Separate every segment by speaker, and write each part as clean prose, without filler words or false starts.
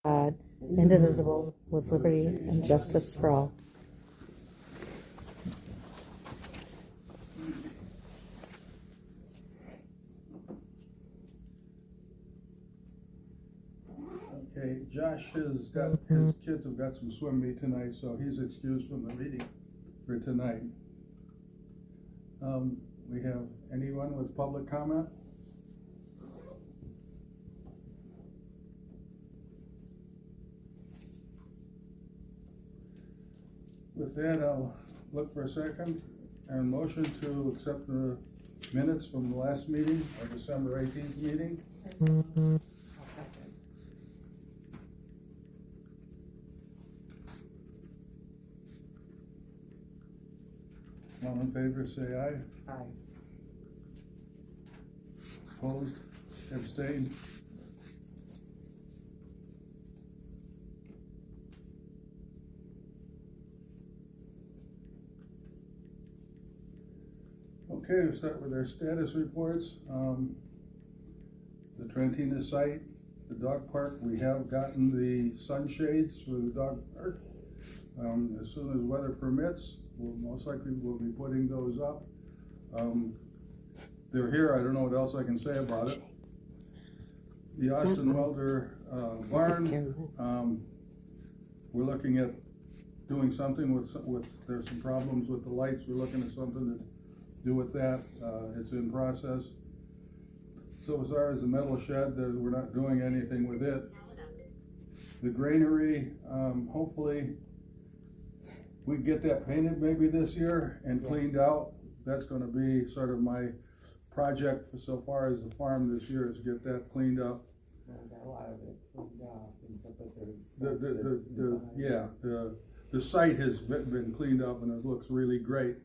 Speaker 1: God, indivisible, with liberty and justice for all.
Speaker 2: Okay, Josh has got, his kids have got some swim meet tonight, so he's excused from the meeting for tonight. We have anyone with public comment? With that, I'll look for a second and motion to accept the minutes from the last meeting, our December 18th meeting. All in favor, say aye.
Speaker 3: Aye.
Speaker 2: Opposed? Abstained? Okay, we'll start with our status reports. The Trentina site, the dog park, we have gotten the sunshades for the dog park. As soon as weather permits, we'll most likely will be putting those up. They're here, I don't know what else I can say about it. The Austin Welder barn, we're looking at doing something with, there's some problems with the lights, we're looking at something to do with that. It's in process. So as far as the metal shed, we're not doing anything with it. The granary, hopefully we get that painted maybe this year and cleaned out. That's going to be sort of my project for so far as the farm this year, is get that cleaned up.
Speaker 3: Got a lot of it cleaned up, and stuff, but there's
Speaker 2: The site has been cleaned up and it looks really great.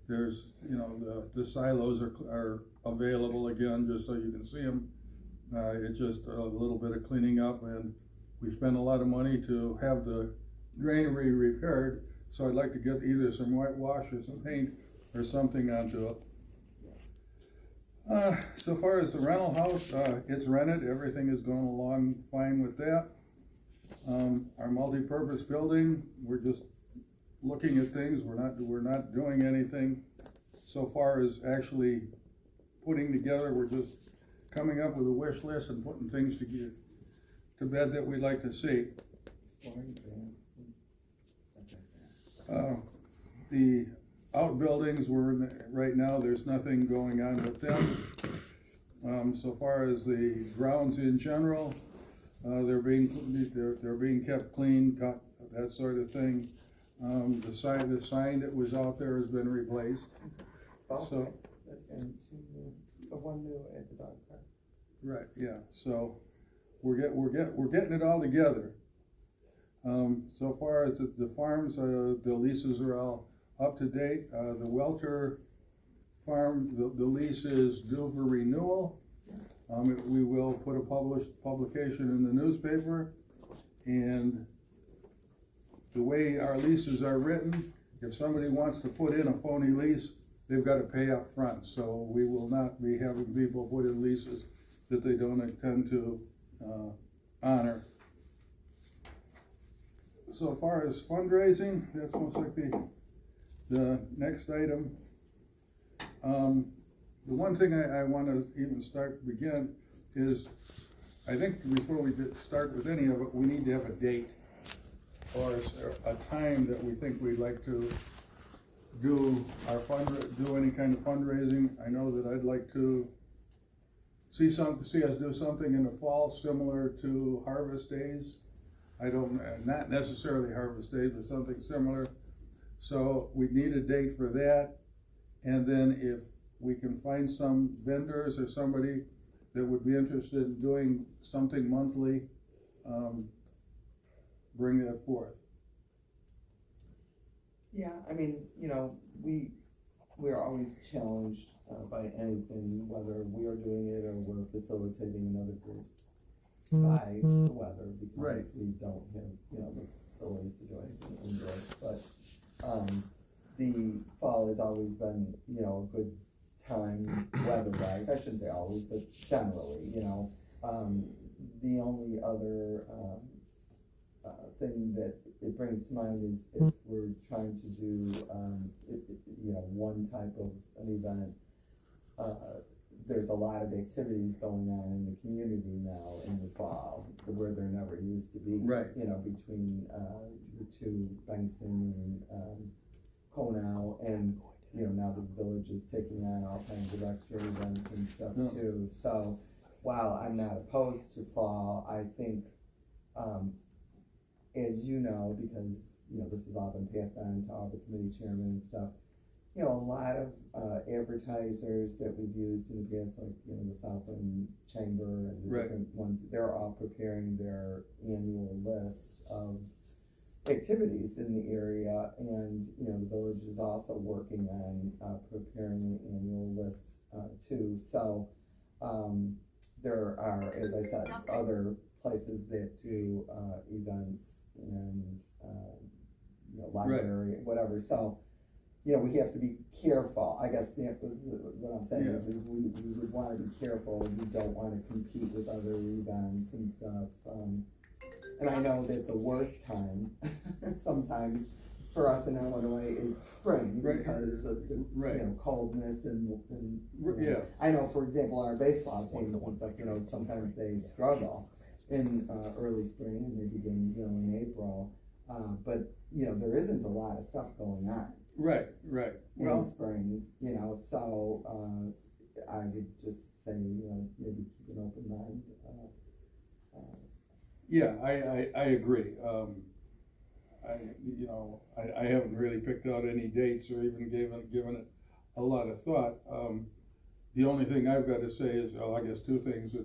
Speaker 2: There's, you know, the silos are available again, just so you can see them. It's just a little bit of cleaning up, and we spent a lot of money to have the granary repaired, so I'd like to get either some whitewash or some paint or something onto it. So far as the rental house, it's rented, everything is going along fine with that. Our multi-purpose building, we're just looking at things, we're not doing anything so far as actually putting together. We're just coming up with a wish list and putting things to bed that we'd like to see. The outbuildings, right now there's nothing going on with them. So far as the grounds in general, they're being kept clean, cut, that sort of thing. The sign that was out there has been replaced. So,
Speaker 3: and the one new at the dog park.
Speaker 2: right, yeah. So we're getting it all together. So far as the farms, the leases are all up to date. The Welter farm, the lease is due for renewal. We will put a publication in the newspaper, and the way our leases are written, if somebody wants to put in a phony lease, they've got to pay up front. So we will not be having people put in leases that they don't intend to honor. So far as fundraising, that's most likely the next item. The one thing I want to even begin is, I think before we start with any of it, we need to have a date or a time that we think we'd like to do any kind of fundraising. I know that I'd like to see us do something in the fall similar to Harvest Days. Not necessarily Harvest Days, but something similar. So we need a date for that, and then if we can find some vendors or somebody that would be interested in doing something monthly, bring that forth.
Speaker 3: Yeah, I mean, you know, we're always challenged by anything, whether we are doing it or we're facilitating another group, by the weather, because
Speaker 2: Right.
Speaker 3: we don't have, you know, the facilities to do anything indoors. But the fall has always been, you know, a good time weather-wise. I shouldn't say always, but generally, you know, the only other, thing that it brings to mind is if we're trying to do, one type of an event, there's a lot of activities going on in the community now in the fall, where there never used to be.
Speaker 2: Right.
Speaker 3: Between, the two, Bankston and, Conal, and, now the village is taking on all kinds of extra events and stuff too. So, while I'm not opposed to fall, I think, as you know, because, this has all been passed on to all the committee chairmen and stuff, a lot of advertisers that we've used in the past, like, the Southland Chamber and the different ones, they're all preparing their annual lists of activities in the area, and, the village is also working on preparing the annual list too. So, there are, as I said, other places that do events and, library, whatever. So, we have to be careful. I guess what I'm saying is we would want to be careful. We don't want to compete with other events and stuff. And I know that the worst time sometimes for us in Illinois is spring, because of the coldness and I know, for example, our baseball teams and stuff, sometimes they struggle in early spring, and they begin, in April. But there isn't a lot of stuff going on.
Speaker 2: Right.
Speaker 3: In spring, so I would just say, maybe keep an open mind.
Speaker 2: Yeah, I agree. I haven't really picked out any dates or even given it a lot of thought. The only thing I've got to say is, I guess two things.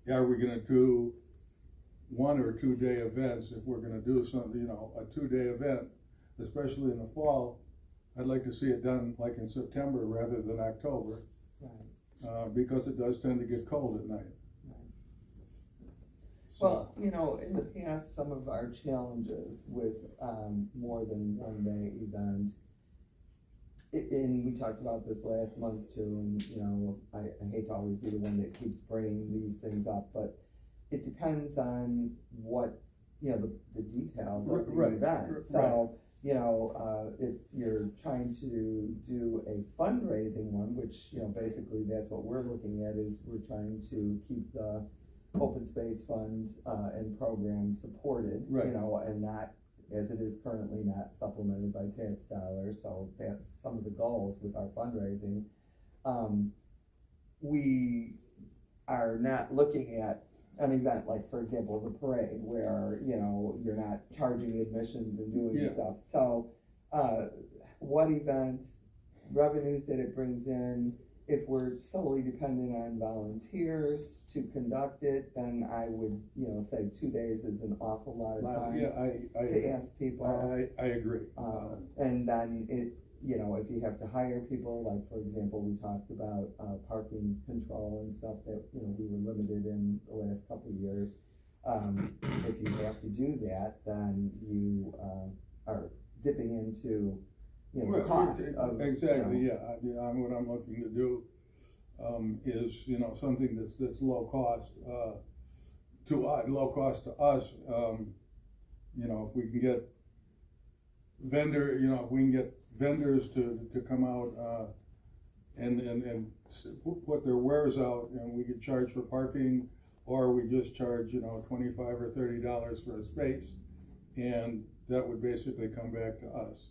Speaker 2: Are we gonna do 1 or 2 day events? If we're gonna do something, a 2-day event, especially in the fall, I'd like to see it done like in September rather than October.
Speaker 3: Right.
Speaker 2: Because it does tend to get cold at night.
Speaker 3: Well, in the past, some of our challenges with more than 1 day event, and we talked about this last month too, and I hate to always be the one that keeps bringing these things up, but it depends on what, the details of the event. So, if you're trying to do a fundraising one, which, basically that's what we're looking at, is we're trying to keep the open space fund and program supported, and not, as it is currently, not supplemented by tax dollars. So that's some of the goals with our fundraising. We are not looking at an event like, for example, the parade, where, you're not charging admissions and doing stuff. So what event, revenues that it brings in, if we're solely dependent on volunteers to conduct it, then I would, say 2 days is an awful lot of time to ask people.
Speaker 2: I agree.
Speaker 3: And then if you have to hire people, like, for example, we talked about parking control and stuff that, we were limited in the last couple of years. If you have to do that, then you are dipping into the cost of,
Speaker 2: exactly. What I'm looking to do is something that's low cost to us. If we can get vendors to come out and put their wares out, and we could charge for parking, or we just charge $25 or $30 for a space, and that would basically come back to us.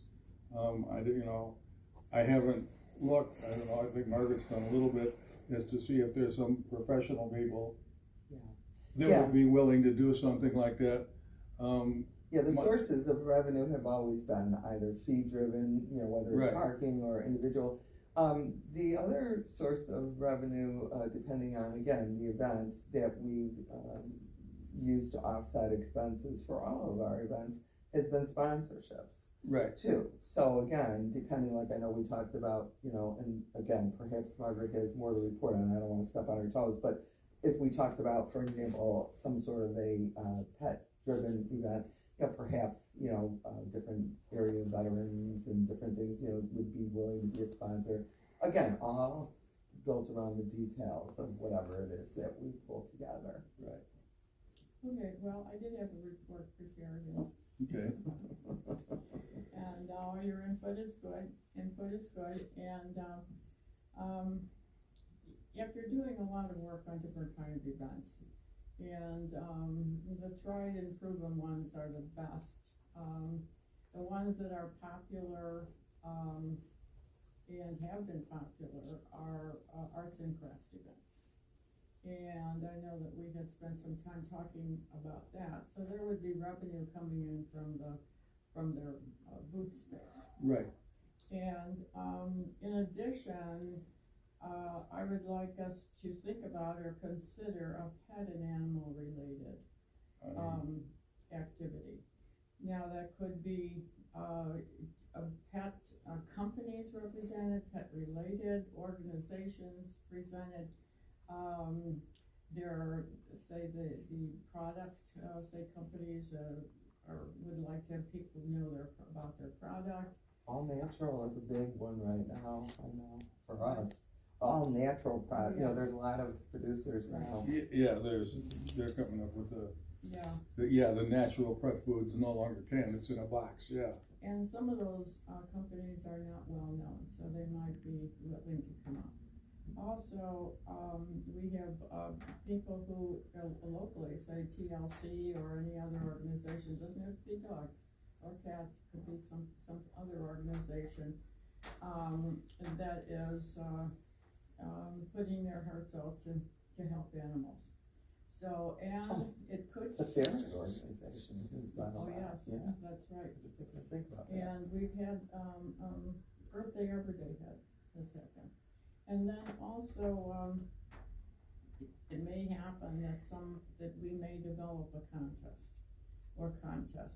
Speaker 2: I haven't looked. I don't know. I think Margaret's done a little bit, as to see if there's some professional people that would be willing to do something like that.
Speaker 3: The sources of revenue have always been either fee driven, whether it's parking or individual. The other source of revenue, depending on, again, the events that we've used to offset expenses for all of our events, has been sponsorships. Too. So again, depending, like I know we talked about, and again, perhaps Margaret has more to report on, I don't want to step on her toes, but if we talked about, for example, some sort of a pet-driven event, perhaps, different area veterans and different things, would be willing to be a sponsor. Again, all built around the details of whatever it is that we pull together.
Speaker 2: Right.
Speaker 4: Okay, well, I did have a report prepared, and
Speaker 2: Okay.
Speaker 4: and your input is good, and, yep, you're doing a lot of work on different kind of events, and, the tried and proven ones are the best. The ones that are popular, and have been popular are, arts and crafts events. And I know that we had spent some time talking about that, so there would be revenue coming in from their booth space.
Speaker 2: Right.
Speaker 4: And, in addition, I would like us to think about or consider a pet and animal related, activity. Now, that could be, a pet, companies represented, pet related organizations presented. There are, say, the products, say companies, would like to have people know about their product.
Speaker 3: All natural is a big one right now, I know, for us. All natural product, you know, there's a lot of producers now.
Speaker 2: Yeah, they're coming up with
Speaker 4: Yeah.
Speaker 2: the natural prep foods no longer can, it's in a box, yeah.
Speaker 4: And some of those, companies are not well known, so they might be willing to come up. Also, we have, people who, locally, say TLC or any other organization, doesn't have to be dogs or cats, could be some other organization, that is, putting their hearts out to help animals. So, and it could.
Speaker 3: The fairness organization is not a
Speaker 4: Oh,
Speaker 3: lot.
Speaker 4: yes,
Speaker 3: Yeah.
Speaker 4: that's right.
Speaker 3: I just didn't think about that.
Speaker 4: And we've had, Birthday Arbor Day has happened. And then also, it may happen that we may develop a contest,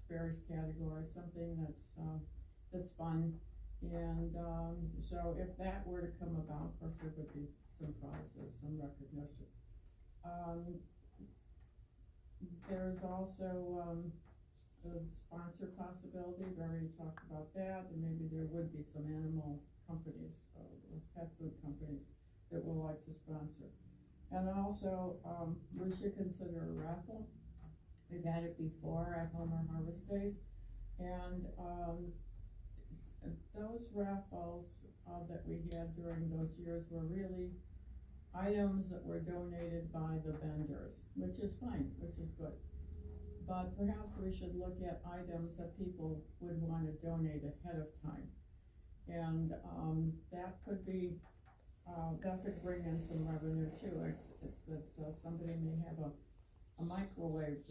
Speaker 4: various categories, something that's fun. And, so if that were to come about, of course, there would be some prizes, some recognition. There's also, the sponsor possibility, we already talked about that, and maybe there would be some animal companies, or pet food companies that would like to sponsor. And also, we should consider a raffle. We've had it before at Homer Harvest Days, and, those raffles, that we had during those years were really items that were donated by the vendors, which is fine, which is good. But perhaps we should look at items that people would wanna donate ahead of time. And, that could be, that could bring in some revenue too. It's that, somebody may have a microwave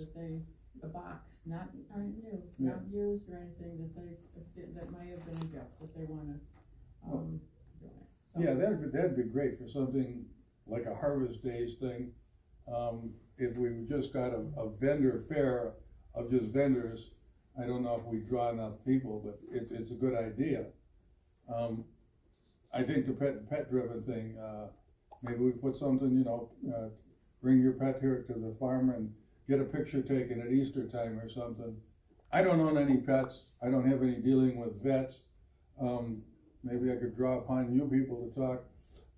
Speaker 4: the box, not new, not used or anything, that might have been a gift that they wanna, donate. So,
Speaker 2: Yeah, that'd be great for something like a Harvest Days thing. If we just got a vendor fair of just vendors, I don't know if we draw enough people, but it's a good idea. I think the pet driven thing, maybe we put something, bring your pet here to the farm and get a picture taken at Easter time or something. I don't own any pets, I don't have any dealing with vets. Maybe I could draw upon you people to talk.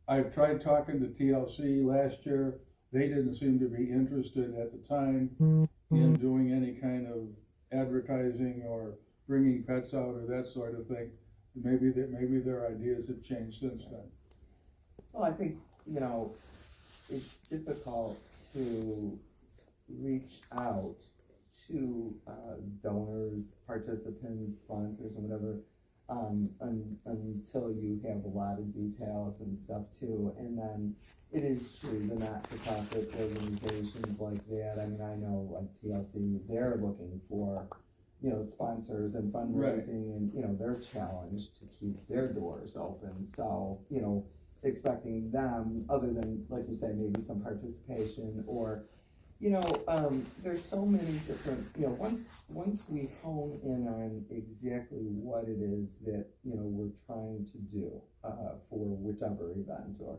Speaker 2: I've tried talking to TLC last year, they didn't seem to be interested at the time in doing any kind of advertising or bringing pets out or that sort of thing. Maybe their ideas have changed since then.
Speaker 3: Well, I think, it's difficult to reach out to donors, participants, sponsors, and whatever, until you have a lot of details and stuff too. And then it is true, the not-for-profit organizations like that, I mean, I know like TLC, they're looking for, sponsors and fundraising, and, they're challenged to keep their doors open. So, expecting them, other than, like you say, maybe some participation or, there's so many different, once we hone in on exactly what it is that, we're trying to do, for whichever event or,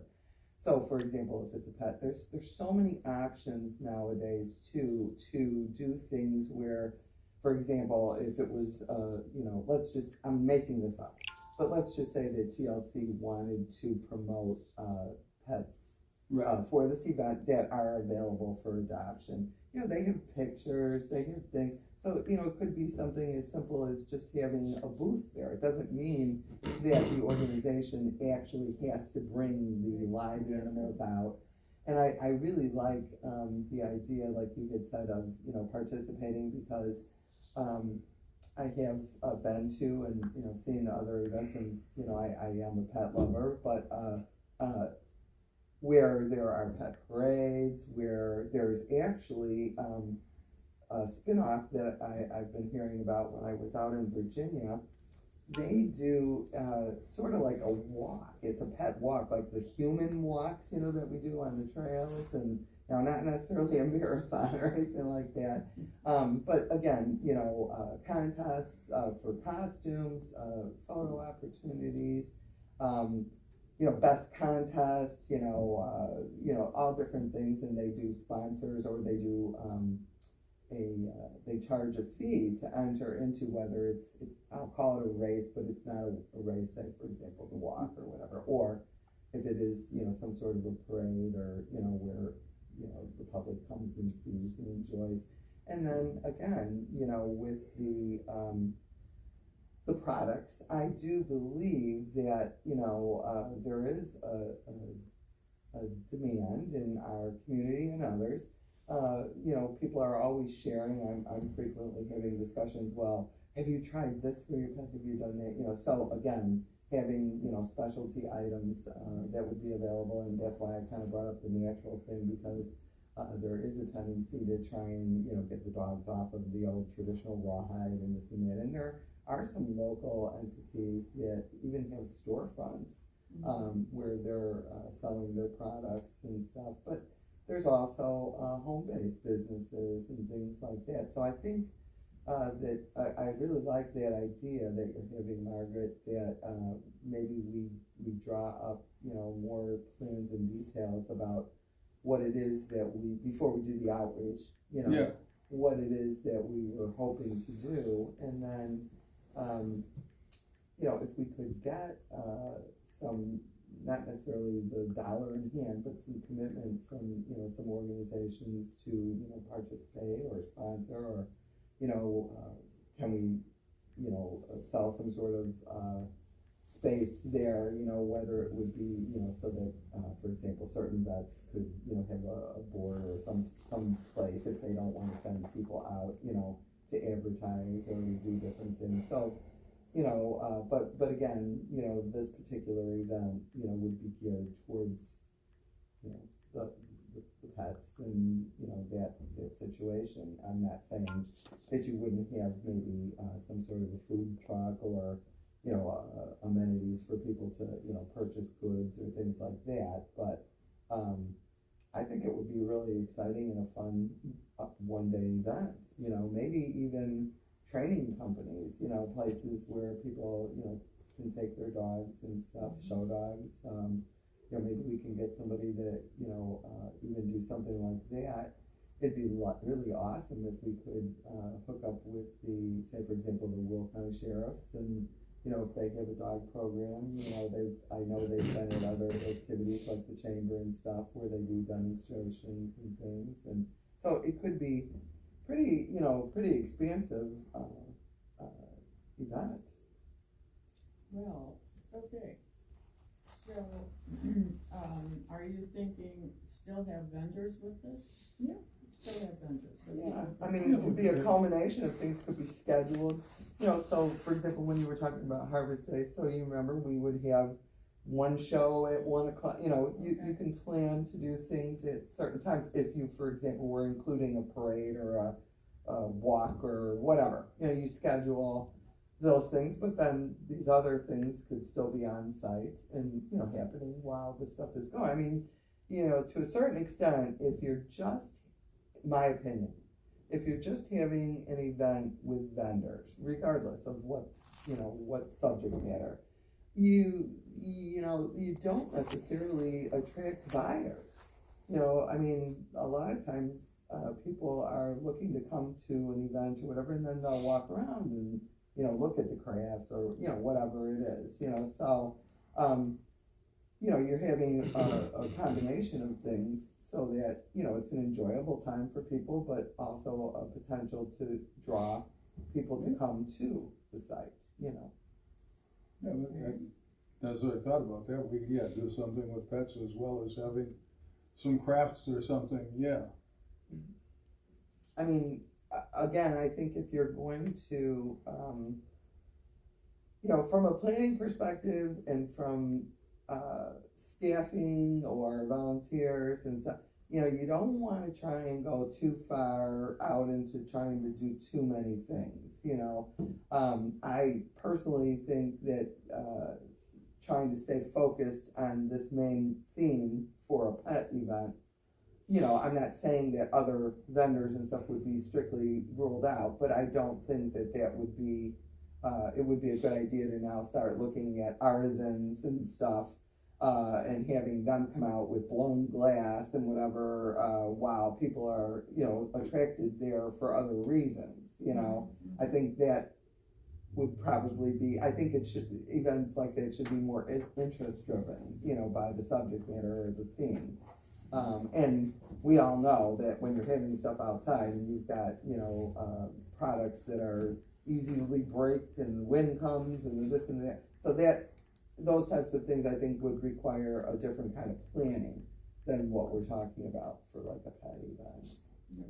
Speaker 3: so for example, if it's a pet, there's so many options nowadays to do things where, for example, if it was, I'm making this up, but let's just say that TLC wanted to promote, pets
Speaker 2: Right.
Speaker 3: for this event that are available for adoption. You know, they have pictures, they have things. So, you know, it could be something as simple as just having a booth there. It doesn't mean that the organization actually has to bring the live animals out. And I really like the idea, like you had said, of, you know, participating, because I have been to and, you know, seen other events, and, you know, I am a pet lover, but where there are pet parades, where there's actually a spin-off that I've been hearing about when I was out in Virginia. They do sort of like a walk. It's a pet walk, like the human walks, you know, that we do on the trails, and now not necessarily a marathon or anything like that. But again, you know, contests for costumes, photo opportunities, you know, best contest, you know, all different things, and they do sponsors, or they do they charge a fee to enter into, whether it's I'll call it a race, but it's not a race, say for example the walk or whatever, or if it is, you know, some sort of a parade, or, you know, where, you know, the public comes and sees and enjoys. And then again, you know, with the products, I do believe that, you know, there is a demand in our community and others. You know, people are always sharing. I'm frequently having discussions. Well, have you tried this for your pet? Have you done that? You know, so again, having, you know, specialty items that would be available, and that's why I kind of brought up the natural thing, because there is a tendency to try and, you know, get the dogs off of the old traditional rawhide and this and that. And there are some local entities that even have storefronts where they're selling their products and stuff. But there's also home-based businesses and things like that. So I think that I really like that idea that you're having, Margaret, that maybe we draw up, you know, more plans and details about what it is that we, before we do the outreach, you know, what it is that we were hoping to do. And then, you know, if we could get some, not necessarily the dollar in hand, but some commitment from, you know, some organizations to, you know, participate or sponsor, or, you know, can we, you know, sell some sort of space there, you know, whether it would be, you know, so that, for example, certain vets could, you know, have a board or some place if they don't want to send people out, you know, to advertise or do different things. So, you know, but again, you know, this particular event, you know, would be geared towards, you know, the pets and, you know, that situation. I'm not saying that you wouldn't have maybe some sort of a food truck, or, you know, amenities for people to, you know, purchase goods or things like that. But I think it would be really exciting and a fun one-day event. You know, maybe even training companies, you know, places where people, you know, can take their dogs and stuff, show dogs. You know, maybe we can get somebody to, you know, even do something like that. It'd be really awesome if we could hook up with the, say for example, the Will County Sheriffs, and, you know, if they have a dog program, you know, I know they've been at other activities like the chamber and stuff where they do demonstrations and things, and so it could be pretty, you know, pretty expansive event.
Speaker 4: Well, okay. So, are you thinking still have vendors with this?
Speaker 3: Yeah.
Speaker 4: Still have vendors. So
Speaker 3: Yeah, I mean, it could be a culmination of things, could be scheduled, you know, so for example, when you were talking about Harvest Day, so you remember we would have one show at 1 o'clock, you know, you can plan to do things at certain times if you, for example, were including a parade or a walk or whatever, you know, you schedule those things, but then these other things could still be on site and, you know, happening while the stuff is going. I mean, you know, to a certain extent, if you're just, my opinion, if you're just having an event with vendors, regardless of what, you know, what subject matter, you know, you don't necessarily attract buyers. You know, I mean, a lot of times people are looking to come to an event or whatever, and then they'll walk around and, you know, look at the crafts or, you know, whatever it is, you know, so you know, you're having a combination of things so that, you know, it's an enjoyable time for people, but also a potential to draw people to come to the site, you know.
Speaker 2: Yeah, that's what I thought about that, we, yeah, do something with pets as well as having some crafts or something, yeah.
Speaker 3: I mean, again, I think if you're going to, you know, from a planning perspective and from staffing or volunteers and stuff, you know, you don't want to try and go too far out into trying to do too many things, you know. I personally think that trying to stay focused on this main theme for a pet event, you know, I'm not saying that other vendors and stuff would be strictly ruled out, but I don't think that that would be, it would be a good idea to now start looking at artisans and stuff, and having them come out with blown glass and whatever, while people are, you know, attracted there for other reasons, you know. I think that would probably be, I think it should, events like that should be more interest driven, you know, by the subject matter or the theme. And we all know that when you're having stuff outside and you've got, you know, products that are easily break and wind comes and this and that, so that, those types of things I think would require a different kind of planning than what we're talking about for like a pet event.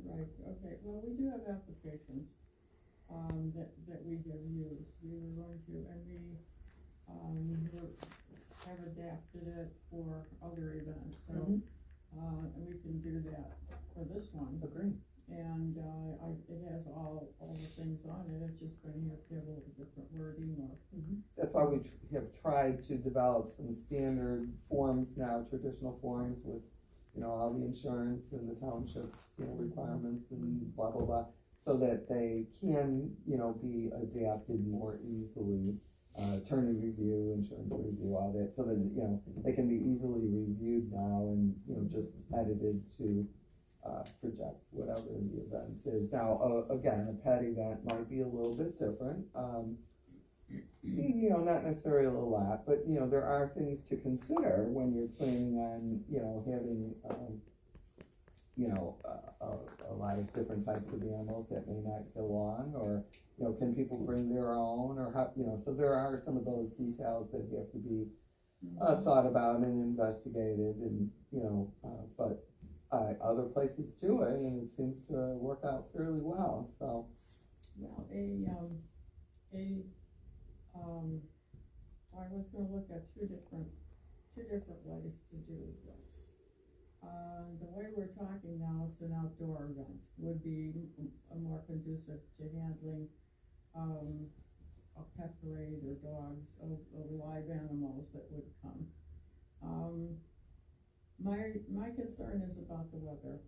Speaker 4: Right, okay, well, we do have applications, that we have used, we were going to, and we have adapted it for other events, so, and we can do that for this one.
Speaker 3: Agreed.
Speaker 4: And, it has all the things on it, it's just going to have to have a little different wording or.
Speaker 3: That's why we have tried to develop some standard forms now, traditional forms with, you know, all the insurance and the township's, you know, requirements and blah, blah, blah, so that they can, you know, be adapted more easily, attorney review, insurance review, all that, so that, you know, they can be easily reviewed now and, you know, just edited to project whatever the event is. Now, again, a pet event might be a little bit different. You know, not necessarily a lot, but, you know, there are things to consider when you're planning on, you know, having, you know, a lot of different types of animals that may not get along, or, you know, can people bring their own, or how, you know, so there are some of those details that have to be thought about and investigated, and, you know, but other places do it, and it seems to work out fairly well, so.
Speaker 4: Well, I was gonna look at two different ways to do this. The way we're talking now, it's an outdoor event, would be more conducive to handling, a pet parade or dogs, or live animals that would come. My concern is about the weather.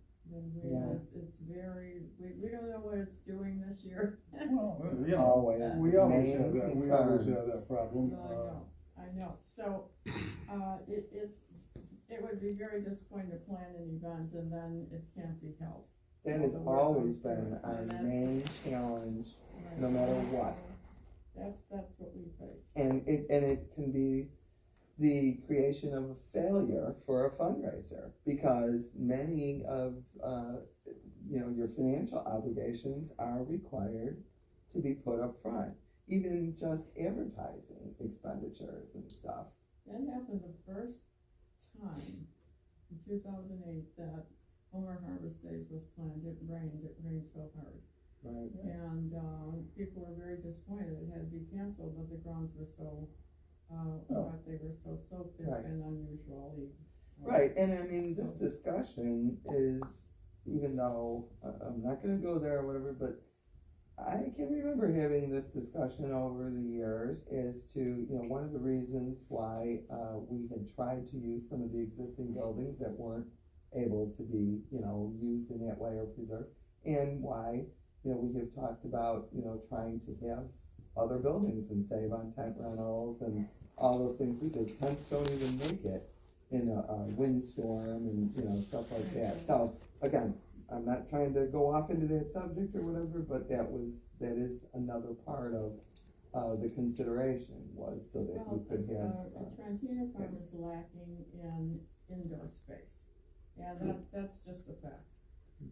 Speaker 4: It's very, we don't know what it's doing this year.
Speaker 2: Well, you know,
Speaker 3: Always.
Speaker 2: we always
Speaker 3: Main
Speaker 2: have that, we
Speaker 3: concern.
Speaker 2: always have that problem.
Speaker 4: Well, I know, so, it would be very disappointing to plan an event and then it can't be held.
Speaker 3: That has always been our main challenge, no matter what.
Speaker 4: That's what we face.
Speaker 3: And it can be the creation of a failure for a fundraiser, because many of, you know, your financial obligations are required to be put up front, even just advertising expenditures and stuff.
Speaker 4: That happened the first time in 2008 that Homer Harvest Days was planned. It rained so hard.
Speaker 3: Right.
Speaker 4: And people were very disappointed. It had to be canceled, but the grounds were so, they were so soaked and unusually.
Speaker 3: Right, and I mean, this discussion is, even though I'm not gonna go there or whatever, but I can remember having this discussion over the years as to, you know, one of the reasons why we had tried to use some of the existing buildings that weren't able to be, you know, used in that way or preserved, and why, you know, we have talked about, you know, trying to have other buildings and save on tent rentals and all those things, because tents don't even make it in a windstorm and, you know, stuff like that. So, again, I'm not trying to go off into that subject or whatever, but that is another part of the consideration was so that
Speaker 4: Well,
Speaker 3: you could have.
Speaker 4: Trentino Farm is lacking in indoor space, and that's just a fact.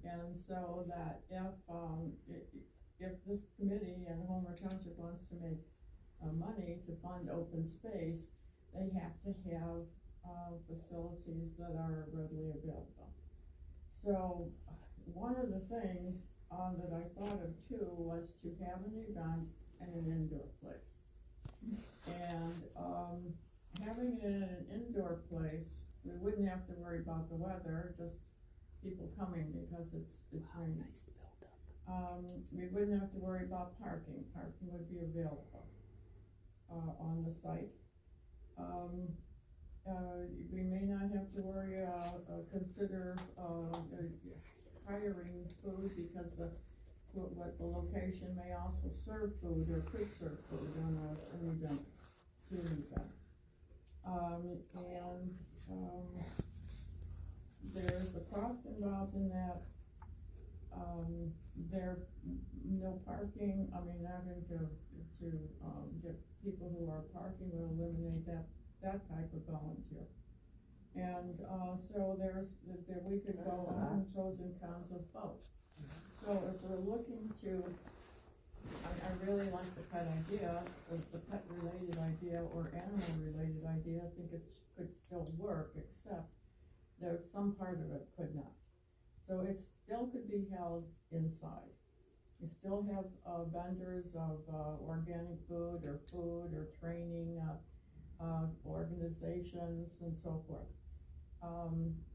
Speaker 4: And so that if this committee and Homer Township wants to make money to fund open space, they have to have facilities that are readily available. So one of the things that I thought of too was to have an event in an indoor place. And having it in an indoor place, we wouldn't have to worry about the weather, just people coming because it's raining. We wouldn't have to worry about parking would be available on the site. We may not have to worry, consider hiring food because the location may also serve food or could serve food on an event, to an event. There's the cost involved in that. There, no parking, having to get people who are parking will eliminate that type of volunteer. And, so we could go on pros and cons of both. So if we're looking to, I really like the pet idea, the pet related idea or animal related idea, I think it could still work, except that some part of it could not. So it still could be held inside. You still have vendors of organic food or training organizations and so forth.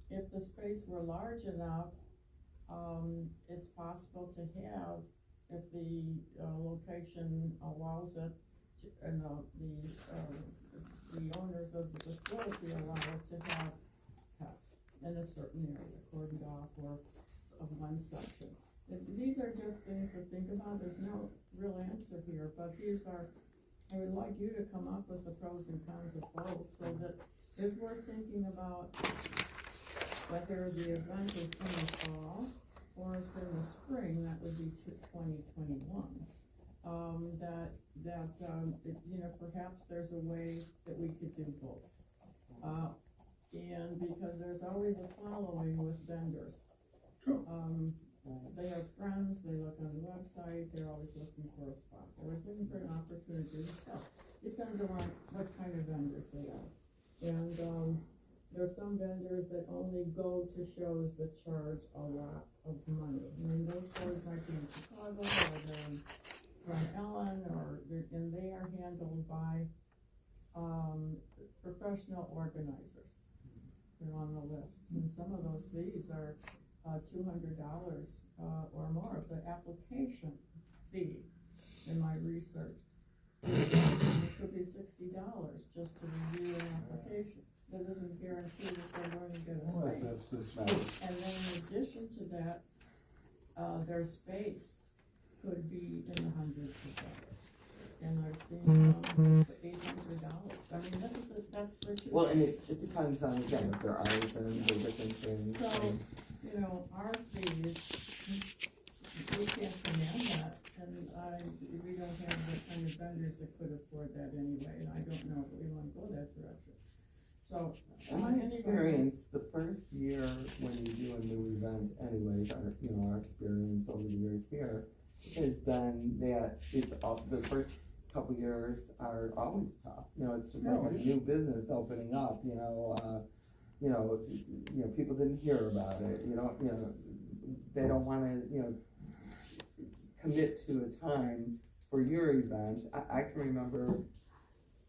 Speaker 4: If the space were large enough, it's possible to have, if the location allows it, and the owners of the facility allow it to have pets in a certain area, cordoned off or of one section. These are just things to think about. There's no real answer here, but I would like you to come up with the pros and cons of both, so that if we're thinking about whether the event is in the fall or it's in the spring, that would be 2021. Perhaps there's a way that we could do both. And because there's always a following with vendors.
Speaker 2: Sure.
Speaker 4: They have friends, they look on the website, they're always looking for a spot, they're always looking for an opportunity to sell. Depends on what kind of vendors they are. And there's some vendors that only go to shows that charge a lot of money. Those shows might be in Chicago, or they're in Glen Ellen, and they are handled by professional organizers. They're on the list, and some of those fees are $200 or more. The application fee, in my research, it could be $60 just to review an application. That doesn't guarantee that they're going to get a space. And then in addition to that, their space could be in the hundreds of dollars. And I've seen some for $800. That's for two.
Speaker 3: Well, and it depends on, again, if there are different things.
Speaker 4: So, our fees, we can't command that, and we don't have the kind of vendors that could afford that anyway, and I don't know if we want to go that direction. So,
Speaker 3: in my experience, the first year when you do a new event, anyways, our experience over the years here has been that the first couple years are always tough. It's just like a new business opening up. People didn't hear about it. They don't want to, commit to a time for your event. I can remember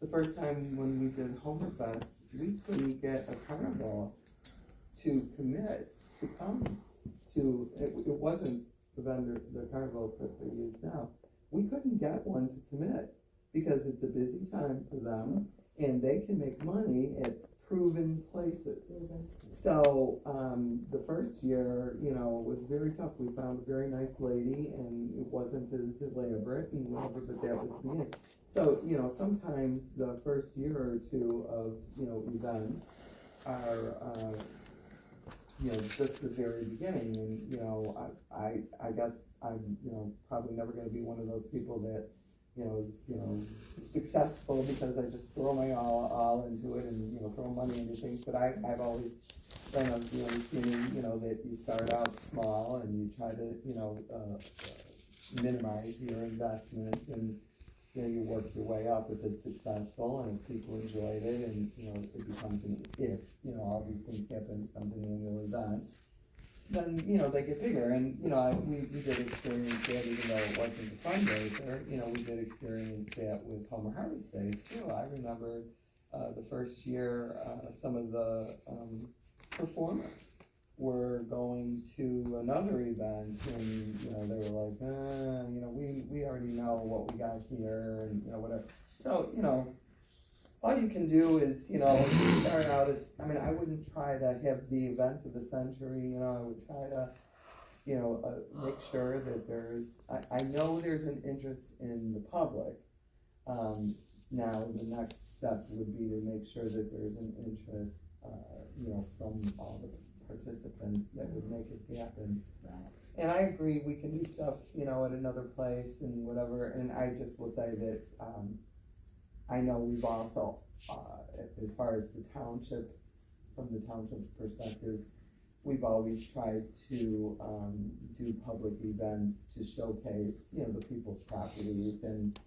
Speaker 3: the first time when we did Homer Fest, we couldn't get a carnival to commit to come to. It wasn't the carnival that they use now. We couldn't get one to commit because it's a busy time for them, and they can make money at proven places. So the first year, it was very tough. We found a very nice lady, and it wasn't as elaborate and whatever, but that was the beginning. So, sometimes the first year or two of, events are, just the very beginning. And, I guess I'm, probably never going to be one of those people that, is successful because I just throw my all into it and, throw money into things, but I've always been of the understanding, that you start out small and you try to, minimize your investment and, you work your way up if it's successful and if people enjoyed it and, it becomes all these things happen, it becomes an annual event, then, they get bigger. And, we did experience that even though it wasn't a fundraiser, we did experience that with Homer Harvest Days too. I remember, the first year, some of the, performers were going to another event and, they were like, we already know what we got here and, whatever. So, all you can do is, you start out as, I wouldn't try to have the event of the century, I would try to, make sure that I know there's an interest in the public. Now, the next step would be to make sure that there's an interest, from all the participants that would make it happen.
Speaker 4: Right.
Speaker 3: And I agree, we can do stuff, at another place and whatever, and I just will say that, I know we've also, as far as the township, from the township's perspective, we've always tried to, do public events to showcase, the people's properties, and,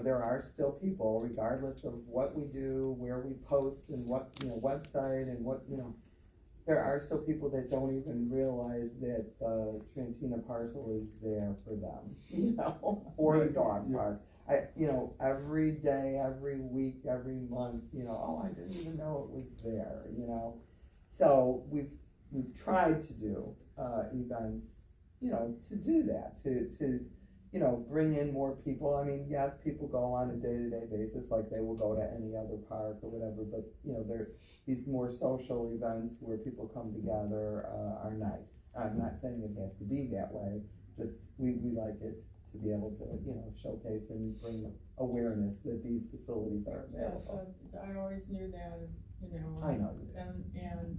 Speaker 3: there are still people, regardless of what we do, where we post, and what, website, and what, there are still people that don't even realize that the Trantina parcel is there for them, or the dog park. Every day, every week, every month, I didn't even know it was there, So we've tried to do, events, to do that, to bring in more people. Yes, people go on a day-to-day basis, like they will go to any other park or whatever, but, these more social events where people come together, are nice. I'm not saying it has to be that way, just, we like it to be able to, showcase and bring awareness that these facilities are available.
Speaker 4: Yes, I always knew that,
Speaker 3: I know you did.
Speaker 4: and,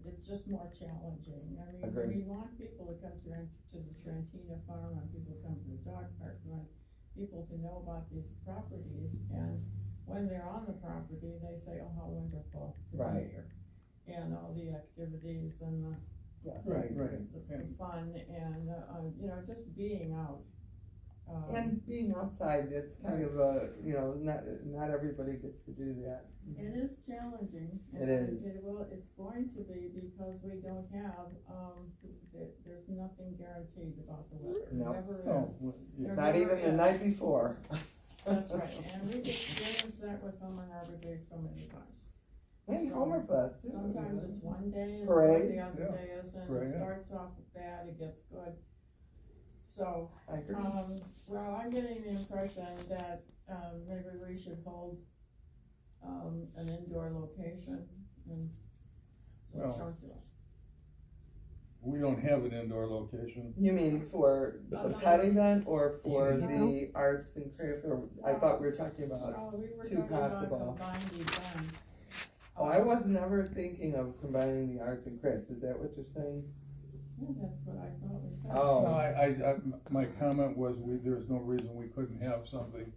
Speaker 4: it's just more challenging.
Speaker 3: Agreed.
Speaker 4: We want people to come to the Trantina farm, and people to come to the dog park, we want people to know about these properties, and when they're on the property, they say, oh, how wonderful to
Speaker 3: Right.
Speaker 4: be here. And all the activities and the
Speaker 3: Yes,
Speaker 2: Right,
Speaker 3: I agree.
Speaker 2: right.
Speaker 4: the fun and, just being out.
Speaker 3: And being outside, it's kind of a, not everybody gets to do that.
Speaker 4: It is challenging.
Speaker 3: It is.
Speaker 4: It's going to be because we don't have, there's nothing guaranteed about the weather.
Speaker 3: No.
Speaker 4: Never
Speaker 2: Oh,
Speaker 4: is.
Speaker 2: well, yeah.
Speaker 4: There
Speaker 3: Not
Speaker 4: never
Speaker 3: even the
Speaker 4: is.
Speaker 3: night before.
Speaker 4: That's right, and we've experienced that with Homer Harbor Day so many times.
Speaker 3: And
Speaker 4: So,
Speaker 3: Homerfest too.
Speaker 4: Sometimes it's one day, it's
Speaker 3: Parades,
Speaker 4: the other
Speaker 2: yeah.
Speaker 4: day isn't,
Speaker 2: Parade.
Speaker 4: it starts off bad, it gets good. So,
Speaker 3: I agree.
Speaker 4: well, I'm getting the impression that, maybe we should hold, an indoor location and.
Speaker 2: Well,
Speaker 4: don't do it.
Speaker 2: We don't have an indoor location.
Speaker 3: You mean for the pet event or for the arts and craft, or I thought we were talking about,
Speaker 4: No, we were
Speaker 3: two
Speaker 4: talking about
Speaker 3: possible.
Speaker 4: combined events.
Speaker 3: oh, I was never thinking of combining the arts and crafts, is that what you're saying?
Speaker 4: Yeah, that's what I thought we said.
Speaker 3: Oh.
Speaker 2: No, I, my comment was, there's no reason we couldn't have something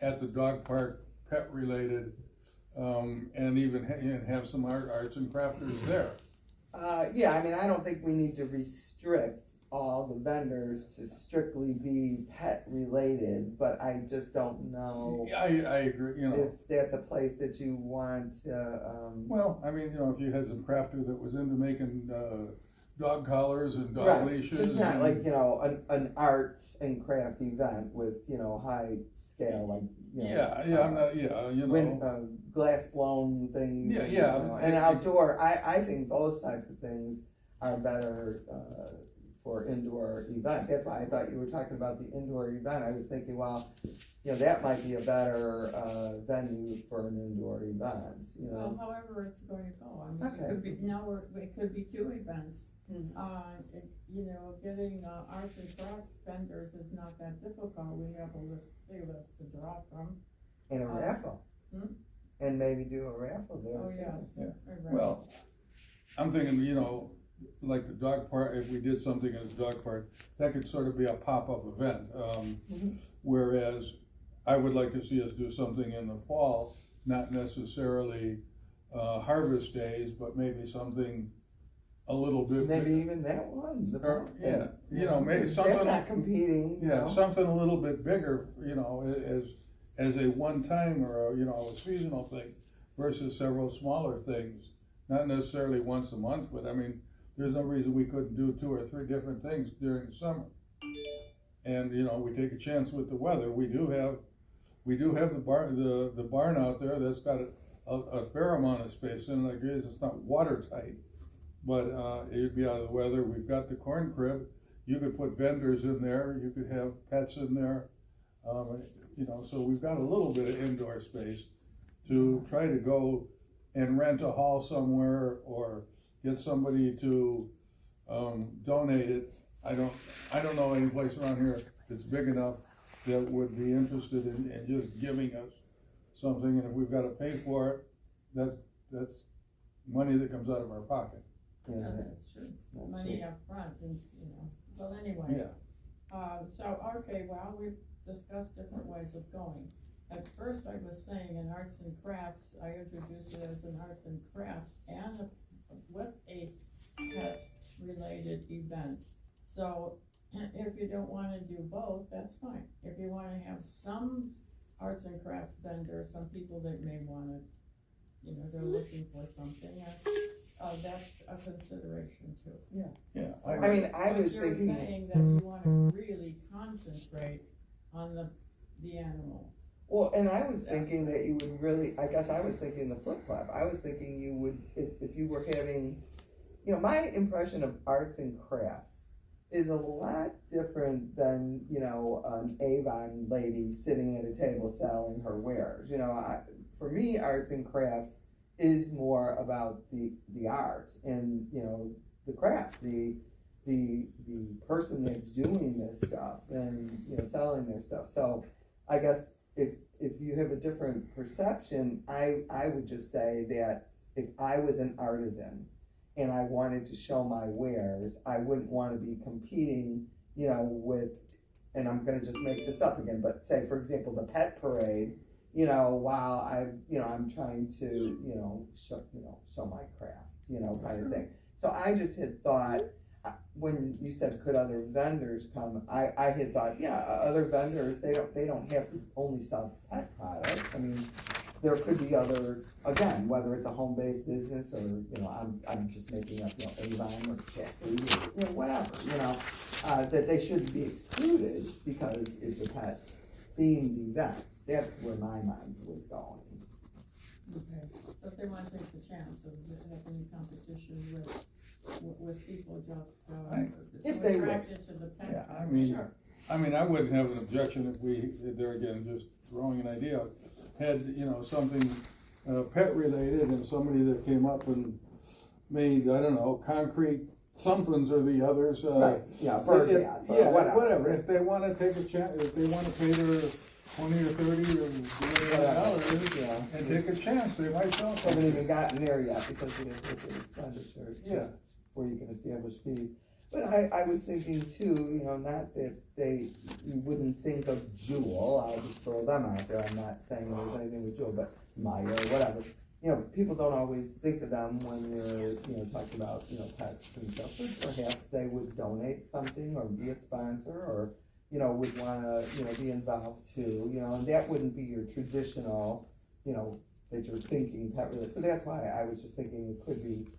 Speaker 2: at the dog park, pet related, and even and have some arts and crafters there.
Speaker 3: Yeah, I don't think we need to restrict all the vendors to strictly be pet related, but I just don't know
Speaker 2: I agree,
Speaker 3: if that's a place that you want,
Speaker 2: Well, if you had some crafter that was into making, dog collars and dog
Speaker 3: right,
Speaker 2: leashes.
Speaker 3: it's not
Speaker 2: and-
Speaker 3: like, an arts and craft event with, high scale, like,
Speaker 2: I'm not,
Speaker 3: wind, glass blown things.
Speaker 2: Yeah.
Speaker 3: And outdoor, I think those types of things are better, for indoor event. That's why I thought you were talking about the indoor event. I was thinking, well, that might be a better, venue for an indoor event,
Speaker 4: Well, however it's going to go,
Speaker 3: Okay.
Speaker 4: it could be, it could be two events.
Speaker 3: Mhm.
Speaker 4: Getting, arts and crafts vendors is not that difficult, we have a big list to draw from.
Speaker 3: And a raffle. And maybe do a raffle there.
Speaker 4: Oh,
Speaker 3: too.
Speaker 4: yes.
Speaker 2: Yeah.
Speaker 4: Right.
Speaker 2: Well, I'm thinking, like the dog park, if we did something as a dog park, that could sort of be a pop-up event. Whereas I would like to see us do something in the fall, not necessarily harvest days, but maybe something a little bit.
Speaker 3: Maybe even that one.
Speaker 2: Yeah, you know, maybe something.
Speaker 3: That's not competing. You know?
Speaker 2: Something a little bit bigger, you know, as a one-time or a, you know, a seasonal thing versus several smaller things. Not necessarily once a month, but I mean, there's no reason we couldn't do 2 or 3 different things during the summer. And, you know, we take a chance with the weather. We do have the barn out there that's got a fair amount of space in it. I agree, it's not watertight, but it'd be out of the weather. We've got the corn crib. You could put vendors in there. You could have pets in there. You know, so we've got a little bit of indoor space to try to go and rent a hall somewhere or get somebody to donate it. I don't know any place around here that's big enough that would be interested in just giving us something, and if we've gotta pay for it, that's money that comes out of our pocket.
Speaker 3: Yeah,
Speaker 4: That's true. Money up front, and, you know, well, anyway.
Speaker 2: Yeah.
Speaker 4: So, okay, well, we've discussed different ways of going. At first, I was saying in arts and crafts, I introduced it as an arts and crafts and with a pet-related event. So, if you don't wanna do both, that's fine. If you wanna have some arts and crafts vendors, some people that may wanna, you know, they're looking for something, that's a consideration too.
Speaker 2: Yeah.
Speaker 3: I mean, I
Speaker 4: But
Speaker 3: was
Speaker 4: you're
Speaker 3: thinking.
Speaker 4: saying that you wanna really concentrate on the animal.
Speaker 3: Well, and I was thinking that you would really, I guess I was thinking the flip flop. I was thinking you would, if you were having, you know, my impression of arts and crafts is a lot different than, you know, an Avon lady sitting at a table selling her wares. You know, for me, arts and crafts is more about the art and, you know, the craft, the person that's doing this stuff and, you know, selling their stuff. So I guess if you have a different perception, I would just say that if I was an artisan and I wanted to show my wares, I wouldn't want to be competing, you know, with, and I'm gonna just make this up again, but say, for example, the pet parade, you know, while I'm trying to, show my craft, you know, kind of thing. So I just had thought, when you said could other vendors come, I had thought, yeah, other vendors, they don't have to only sell pet products. I mean, there could be other, again, whether it's a home-based business or, you know, I'm just making up, you know, Avon or Jackie or, you know, whatever, you know, that they shouldn't be excluded because it's a pet themed event. That's where my mind was going.
Speaker 4: Okay, so if they wanna take the chance of having competition with people just,
Speaker 3: If they
Speaker 4: attracted to the pet.
Speaker 2: Yeah, I mean,
Speaker 4: Sure.
Speaker 2: I wouldn't have an objection if we, there again, just throwing an idea out, had, you know, something pet related and somebody that came up and made, I don't know, concrete somethings or the others.
Speaker 3: Right, yeah, bird bath or whatever.
Speaker 2: If they wanna take a chance, if they wanna pay their 20 or 30 or $30
Speaker 3: Yeah.
Speaker 2: and take a chance, they might sell
Speaker 3: Haven't
Speaker 2: something.
Speaker 3: even gotten there yet because we didn't hit the expenditures
Speaker 2: Yeah.
Speaker 3: where you can establish fees. But I was thinking too, you know, not that you wouldn't think of Jewel, I'll just throw them out there, I'm not saying there's anything with Jewel, but Maya or whatever. You know, people don't always think of them when you're, you know, talking about, you know, pets and stuff, but perhaps they would donate something or be a sponsor or, you know, would wanna, you know, be involved too, you know, and that wouldn't be your traditional, you know, that you're thinking pet related. So that's why I was just thinking it could be,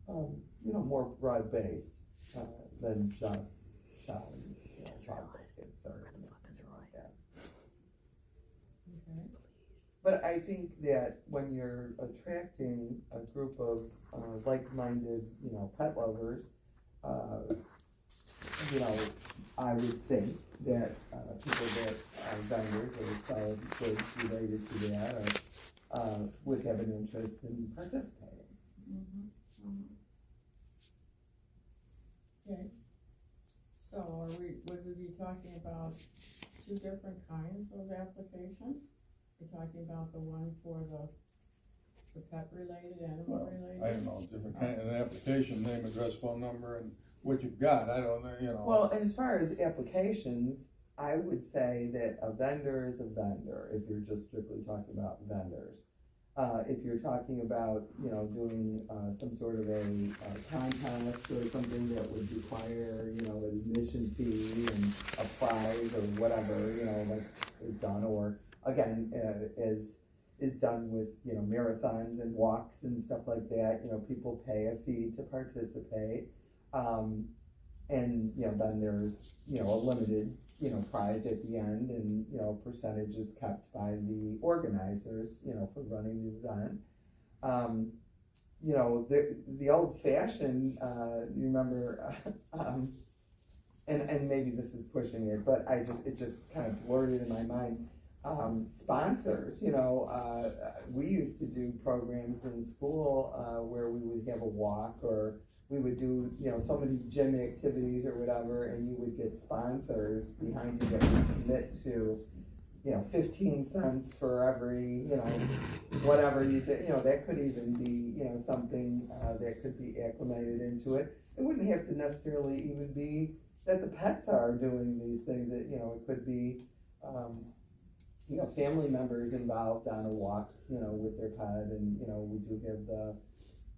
Speaker 3: you know, more broad-based, than just selling, you know, dog biscuits or something like that.
Speaker 4: Okay.
Speaker 3: But I think that when you're attracting a group of, like-minded, you know, pet lovers, you know, I would think that, people that are vendors or sell goods related to that, would have an interest in participating.
Speaker 4: Okay, so would we be talking about 2 different kinds of applications? We're talking about the one for the pet related, animal
Speaker 2: Well,
Speaker 4: related?
Speaker 2: I don't know, different kind of an application, name, address, phone number, and what you've got, I don't know, you know.
Speaker 3: Well, as far as applications, I would say that a vendor is a vendor, if you're just strictly talking about vendors. If you're talking about, you know, doing, some sort of a contest or something that would require, you know, an admission fee and a prize or whatever, you know, like is done, or again, is done with, you know, marathons and walks and stuff like that, you know, people pay a fee to participate. And, you know, then there's, you know, a limited, you know, prize at the end, and, you know, percentage is kept by the organizers, you know, for running the event. You know, the old fashioned, you remember, and maybe this is pushing it, but it just kind of blurred in my mind. Sponsors, you know, we used to do programs in school, where we would have a walk, or we would do, you know, so many gym activities or whatever, and you would get sponsors behind you that would commit to, you know, 15 cents for every, you know, whatever you did, you know, that could even be, you know, something, that could be acclimated into it. It wouldn't have to necessarily even be that the pets are doing these things, that, you know, it could be, you know, family members involved on a walk, you know, with their pet, and, you know, we do have the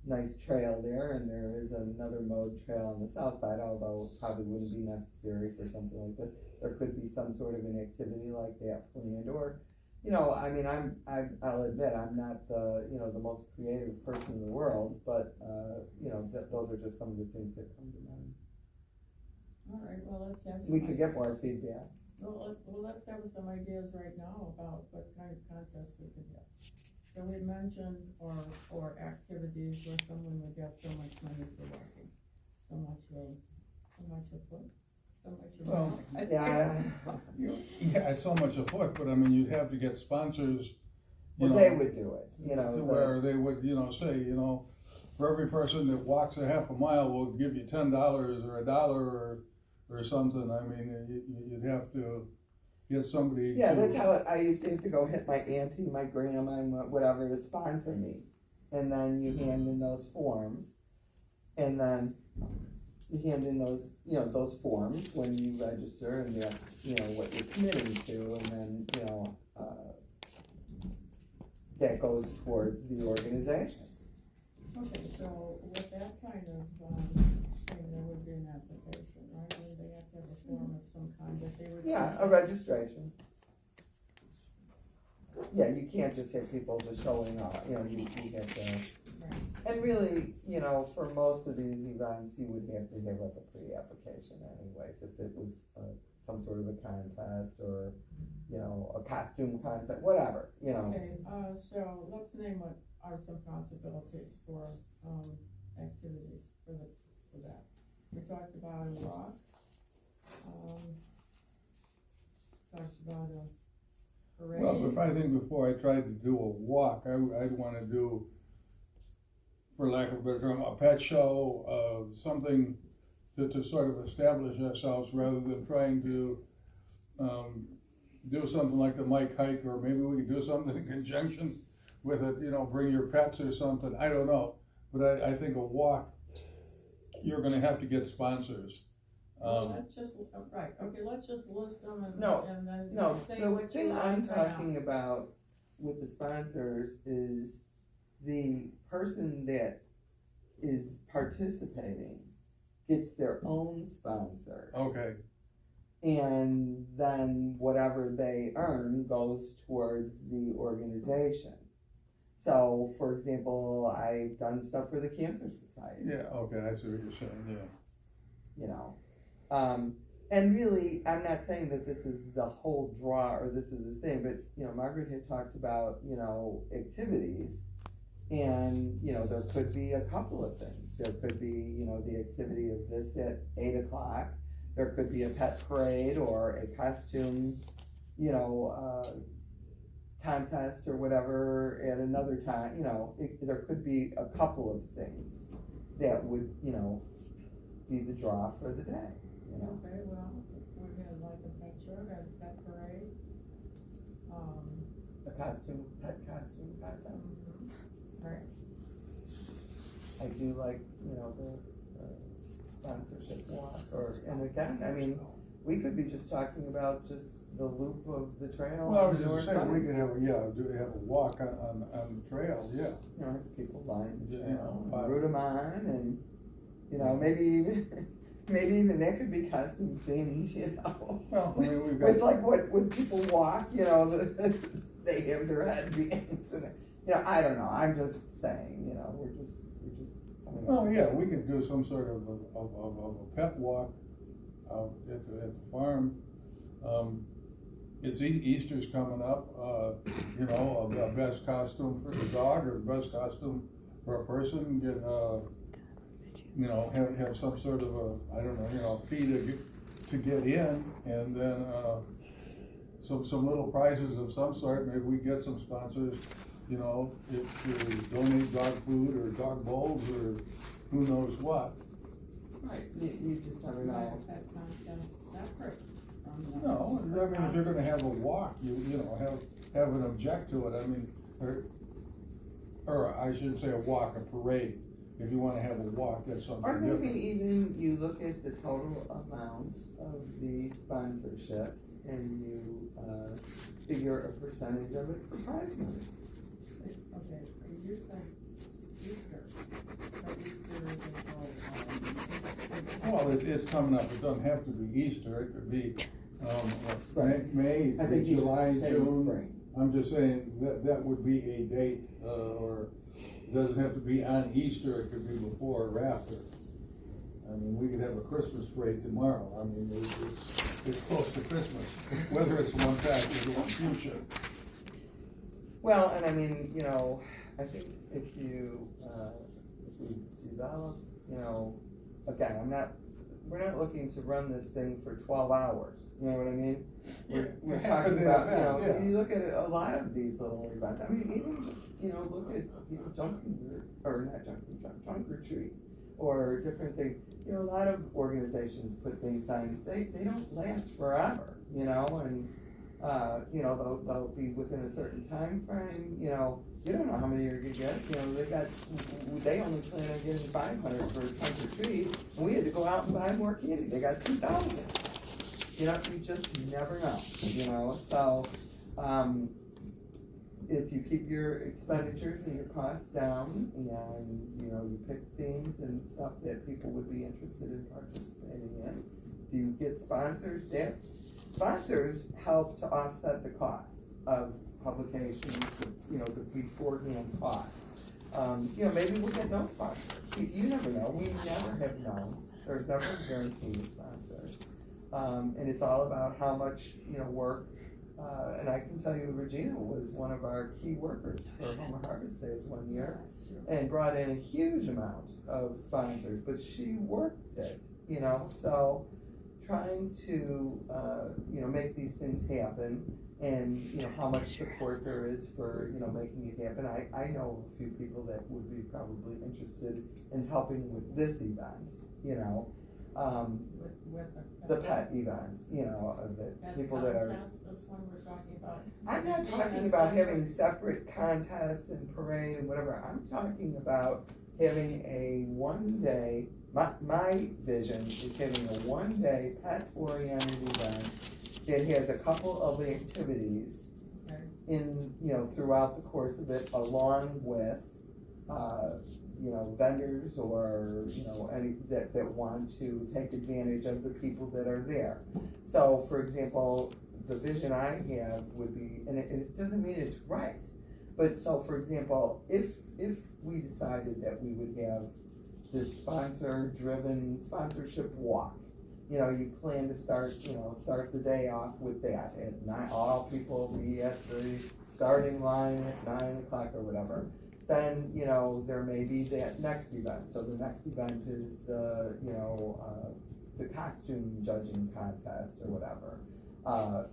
Speaker 3: nice trail there, and there is another mode trail on the south side, although it probably wouldn't be necessary for something like that. There could be some sort of an activity like that planned, or, you know, I mean, I'll admit, I'm not the, you know, the most creative person in the world, but, you know, those are just some of the things that come to mind.
Speaker 4: All right, well, let's have some.
Speaker 3: We could get more feedback.
Speaker 4: Well, let's have some ideas right now about what kind of contest we could have. So we mentioned, or activities where someone would get so much money for walking, so much a foot, so much a
Speaker 2: Well,
Speaker 4: mile.
Speaker 2: Yeah, it's so much a foot, but I mean, you'd have to get sponsors, you
Speaker 3: Well,
Speaker 2: know.
Speaker 3: they would do it, you know.
Speaker 2: To where they would, you know, say, you know, for every person that walks a half a mile, we'll give you $10 or $1 or something. I mean, you'd have to get somebody.
Speaker 3: Yeah, that's how I used to have to go hit my auntie, my grandma, and whatever to sponsor me. And then you hand in those forms, and then you hand in those, you know, those forms when you register, and that's, you know, what you're committing to, and then, you know, that goes towards the organization.
Speaker 4: Okay, so with that kind of, thing, there would be an application, right? I mean, they have to have a form of some kind that they would.
Speaker 3: Yeah, a registration. Yeah, you can't just have people just showing up, you know, you have to.
Speaker 4: Right.
Speaker 3: And really, you know, for most of these events, you would have to have like a pre-application anyways, if it was some sort of a contest, or, you know, a costume contest, whatever, you know.
Speaker 4: Okay, so let's name what are some possibilities for, activities for that. We talked about a walk, talked about a parade.
Speaker 2: Well, if I think before I tried to do a walk, I'd wanna do, for lack of a better term, a pet show, something to sort of establish ourselves, rather than trying to, do something like the Mike hike, or maybe we could do something in conjunction with it, you know, bring your pets or something, I don't know. But I think a walk, you're gonna have to get sponsors.
Speaker 4: Let's just, right, okay, let's just list them and
Speaker 3: No,
Speaker 4: then
Speaker 3: No,
Speaker 4: say
Speaker 3: the
Speaker 4: what you
Speaker 3: thing
Speaker 4: like
Speaker 3: I'm
Speaker 4: for now.
Speaker 3: talking about with the sponsors is the person that is participating gets their own sponsors.
Speaker 2: Okay,
Speaker 3: And then whatever they earn goes towards the organization. So, for example, I've done stuff for the Cancer Society.
Speaker 2: yeah, okay, I see what you're saying, yeah.
Speaker 3: You know, and really, I'm not saying that this is the whole draw or this is the thing, but, you know, Margaret had talked about, you know, activities, and, you know, there could be a couple of things. There could be, you know, the activity of this at 8:00. There could be a pet parade or a costume, you know, contest or whatever at another time. You know, there could be a couple of things that would, you know, be the draw for the day, you know.
Speaker 4: Okay, well, we had like a pet show, had a pet parade,
Speaker 3: A pet costume contest.
Speaker 4: Right.
Speaker 3: I do like, you know, the sponsorship walk, and again, I mean, we could be just talking about just the loop of the trail.
Speaker 2: Well, I was
Speaker 3: on the north
Speaker 2: just saying, we
Speaker 3: side.
Speaker 2: could have a walk on the trail, yeah.
Speaker 3: You know, people line the
Speaker 2: Yeah,
Speaker 3: trail,
Speaker 2: fine.
Speaker 3: and route them on, and, you know, maybe even that could be costume themed, you know?
Speaker 2: Well, I mean, we've
Speaker 3: With
Speaker 2: got,
Speaker 3: like when people walk, you know, they have their headbands and, you know, I don't know, I'm just saying, you know, we're just coming up
Speaker 2: well,
Speaker 3: with
Speaker 2: yeah,
Speaker 3: that.
Speaker 2: we could do some sort of a pet walk out at the farm. It's Easter's coming up, you know, a best costume for the dog or the best costume for a person, get, you know, have some sort of I don't know, you know, fee to get in, and then, some little prizes of some sort. Maybe we get some sponsors, you know, if to donate dog food or dog bowls or who knows what.
Speaker 3: Right, you just never know.
Speaker 4: Pet contest separate from the.
Speaker 2: No, I mean, if you're gonna have a walk, you know, have an object to it, I mean, or I shouldn't say a walk, a parade. If you wanna have a walk, that's
Speaker 3: Or
Speaker 2: something
Speaker 3: maybe
Speaker 2: different.
Speaker 3: even you look at the total amount of the sponsorships and you, figure a percentage of it for prize money.
Speaker 4: Okay, you said Easter, but Easter is a
Speaker 2: Well, it's coming up, it doesn't have to be Easter, it could be,
Speaker 3: Spring.
Speaker 2: May,
Speaker 3: I think you
Speaker 2: July,
Speaker 3: would say
Speaker 2: June.
Speaker 3: spring.
Speaker 2: I'm just saying, that would be a date, or it doesn't have to be on Easter, it could be before or after. I mean, we could have a Christmas parade tomorrow, I mean, it's close to Christmas, whether it's one past or one future.
Speaker 3: Well, and I mean, you know, I think if we develop, you know, again, we're not looking to run this thing for 12 hours, you know what I mean? We're
Speaker 2: Half a
Speaker 3: talking
Speaker 2: day
Speaker 3: about, you
Speaker 2: event,
Speaker 3: know,
Speaker 2: yeah.
Speaker 3: you look at a lot of these little events, I mean, even just, you know, look at, you know, trunk or treat, or different things. You know, a lot of organizations put things on, they don't last forever, you know, and, you know, they'll be within a certain time frame. You know, you don't know how many you're gonna get, you know, they only plan on getting 500 for a trunk or treat, and we had to go out and buy more candy, they got 2,000. You know, you just never know, you know, so, if you keep your expenditures and your costs down, and, you know, you pick themes and stuff that people would be interested in participating in, if you get sponsors, sponsors help to offset the cost of publications, you know, the beforehand cost. You know, maybe we'll get no sponsors, you never know, we never have known, there's never a guarantee of sponsors. And it's all about how much, you know, work. And I can tell you, Regina was one of our key workers for Home Harvest Days one year, and brought in a huge amount of sponsors, but she worked it, you know, so trying to, you know, make these things happen, and, you know, how much support there is for, you know, making it happen. I know a few people that would be probably interested in helping with this event, you know,
Speaker 4: with
Speaker 3: the pet events, you know, the people that are.
Speaker 4: This one we're talking about.
Speaker 3: I'm not
Speaker 4: Being
Speaker 3: talking
Speaker 4: a
Speaker 3: about
Speaker 4: separate-
Speaker 3: having separate contests and parade and whatever, I'm talking about having a one day, my vision is having a one day pet oriented event that has a couple of activities
Speaker 4: Okay.
Speaker 3: in, you know, throughout the course of it, along with, you know, vendors or, you know, any that want to take advantage of the people that are there. So, for example, the vision I have would be, and it doesn't mean it's right, but so, for example, if we decided that we would have this sponsor-driven sponsorship walk, you know, you plan to start the day off with that at 9, all people will be at the starting line at 9 o'clock or whatever. Then, you know, there may be that next event. So the next event is the, you know, the costume judging contest or whatever.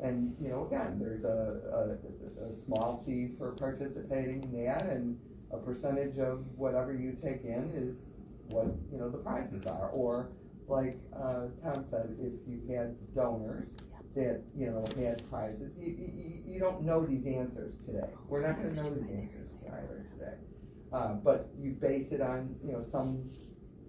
Speaker 3: And, you know, again, there's a small fee for participating in that, and a percentage of whatever you take in is what, you know, the prizes are. Or like Tom said, if you had donors that, you know, had prizes, you don't know these answers today. We're not gonna know these answers either today. But you base it on,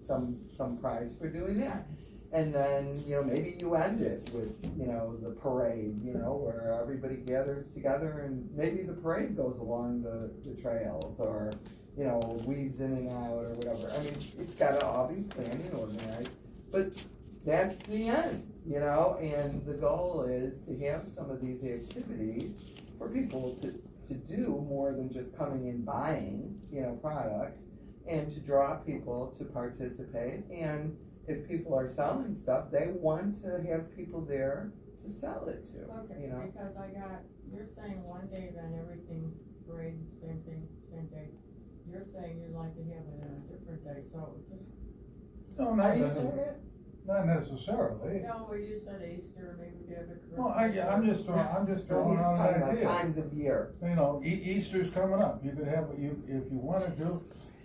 Speaker 3: some prize for doing that. And then, maybe you end it with, the parade, where everybody gathers together and maybe the parade goes along the trails or, weaves in and out or whatever. I mean, it's gotta all be planned and organized, but that's the end, and the goal is to have some of these activities for people to do more than just coming and buying, products, and to draw people to participate. And if people are selling stuff, they want to have people there to sell it to,
Speaker 4: Okay, because you're saying one day, then everything, parade, same thing, same day. You're saying you'd like to have it on a different day, so just.
Speaker 2: No,
Speaker 3: Are you saying that?
Speaker 2: not necessarily.
Speaker 4: No, well, you said Easter, maybe we have a.
Speaker 2: Well, I'm just throwing
Speaker 3: He's
Speaker 2: out
Speaker 3: talking
Speaker 2: an
Speaker 3: about
Speaker 2: idea.
Speaker 3: times of year.
Speaker 2: Easter's coming up. You could have, if you wanted to,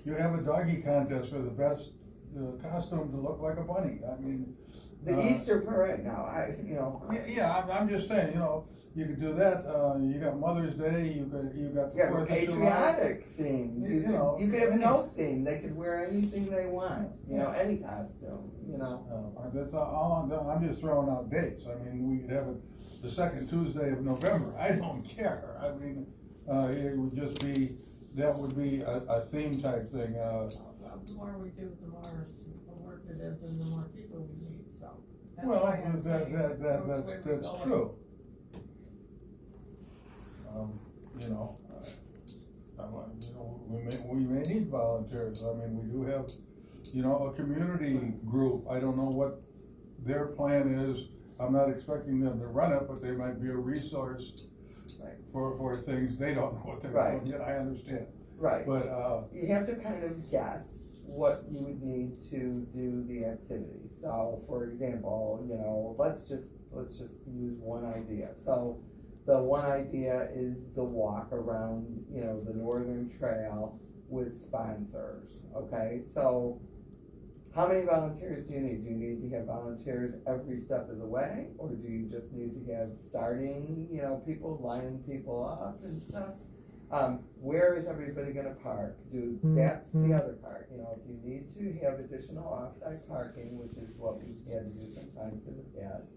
Speaker 2: you have a doggy contest for the best costume to look like a bunny. I mean.
Speaker 3: The Easter parade now,
Speaker 2: I'm just saying, you could do that. You got Mother's Day. You got the
Speaker 3: Yeah,
Speaker 2: 4th of July.
Speaker 3: patriotic themes. You could have no theme. They could wear anything they want. Any costume.
Speaker 2: That's all. I'm just throwing out dates. I mean, we could have it the second Tuesday of November. I don't care. I mean, it would just be, that would be a theme type thing.
Speaker 4: The more we do, the more work it is, and the more people we need. So that's
Speaker 2: Well,
Speaker 4: why I'm saying
Speaker 2: that's true. We may need volunteers. I mean, we do have, a community group. I don't know what their plan is. I'm not expecting them to run it, but they might be a resource
Speaker 3: Right.
Speaker 2: for things. They don't know what they're
Speaker 3: Right.
Speaker 2: doing yet, I understand.
Speaker 3: Right.
Speaker 2: But,
Speaker 3: You have to kind of guess what you would need to do the activity. So, for example, let's just use one idea. So, the one idea is the walk around, the Northern Trail with sponsors. Okay, so how many volunteers do you need? Do you need to have volunteers every step of the way, or do you just need to have starting, people lining people up and stuff? Where is everybody gonna park? That's the other part, if you need to have additional off-site parking, which is what we've had to do sometimes in the past,